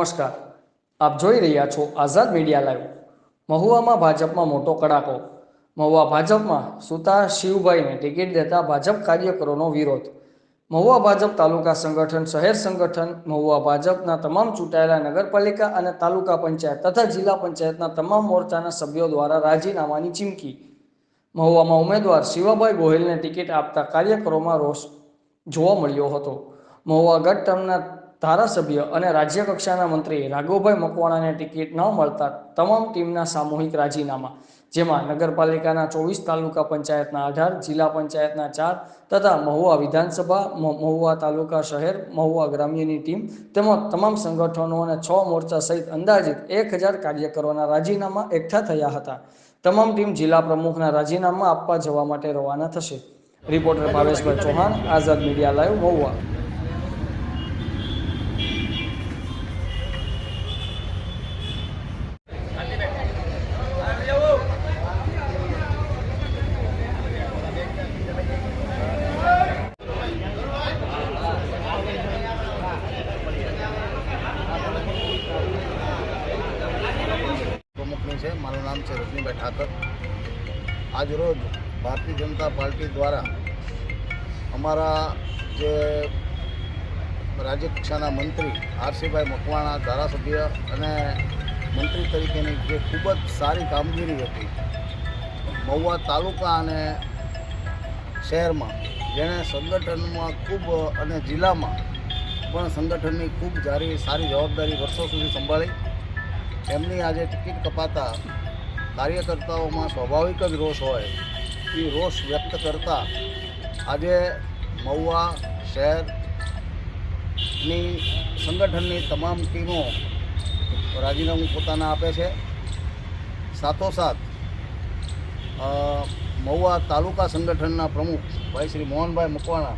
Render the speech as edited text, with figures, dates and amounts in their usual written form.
નમસ્કાર, આપ જોઈ રહ્યા છો આઝાદ મીડિયા લાઈવ। મહુવામાં ભાજપમાં મોટો કડાકો। મહુવા ભાજપમાં સુતા શિવભાઈને ટિકિટ દેતા ભાજપ કાર્યકરોનો વિરોધ। મહુવા ભાજપ તાલુકા સંગઠન શહેર સંગઠન મહુવા ભાજપના તમામ ચૂંટાયેલા નગરપાલિકા અને તાલુકા પંચાયત તથા જિલ્લા પંચાયતના તમામ મોરચાના સભ્યો દ્વારા રાજીનામાની ચીમકી। મહુવામાં ઉમેદવાર શિવાભાઈ ગોહિલને ટિકિટ આપતા કાર્યકરોમાં રોષ જોવા મળ્યો હતો। મહુવા ગત ટર્મના ધારાસભ્ય અને રાજ્ય કક્ષાના મંત્રી રાઘવભાઈ મકવાણાને ટિકિટ ન મળતા તમામ ટીમના સામૂહિક રાજીનામા, જેમાં નગરપાલિકાના 24, તાલુકા પંચાયતના 18, જિલ્લા પંચાયતના 4 તથા મહુવા વિધાનસભા, મહુવા તાલુકા શહેર, મહુવા ગ્રામ્યની ટીમ તેમજ તમામ સંગઠનો અને 6 મોરચા સહિત અંદાજિત 1000 કાર્યકરોના રાજીનામા એકઠા થયા હતા। તમામ ટીમ જિલ્લા પ્રમુખના રાજીનામા આપવા જવા માટે રવાના થશે। રિપોર્ટર ભાવેશભાઈ ચૌહાણ, આઝાદ મીડિયા લાઈવ, મહુવા। પ્રમુખની છે। મારું નામ છે રજનીભાઈ ઠાકર। આજ રોજ ભારતીય જનતા પાર્ટી દ્વારા અમારા જે રાજ્ય કક્ષાના મંત્રી આરસીભાઈ મકવાણા, ધારાસભ્ય અને મંત્રી તરીકેની જે ખૂબ જ સારી કામગીરી હતી મહુવા તાલુકા અને શહેરમાં, જેણે સંગઠનમાં ખૂબ અને જિલ્લામાં પણ સંગઠનની ખૂબ સારી જવાબદારી વર્ષો સુધી સંભાળી, એમની આજે ટિકિટ કપાતા કાર્યકર્તાઓમાં સ્વાભાવિક જ રોષ હોય એ રોષ વ્યક્ત કરતા આજે મહુવા શહેરની સંગઠનની તમામ ટીમો રાજીનામું પોતાના આપે છે। સાથોસાથ મહુવા તાલુકા સંગઠનના પ્રમુખ ભાઈ શ્રી મોહનભાઈ મકવાણા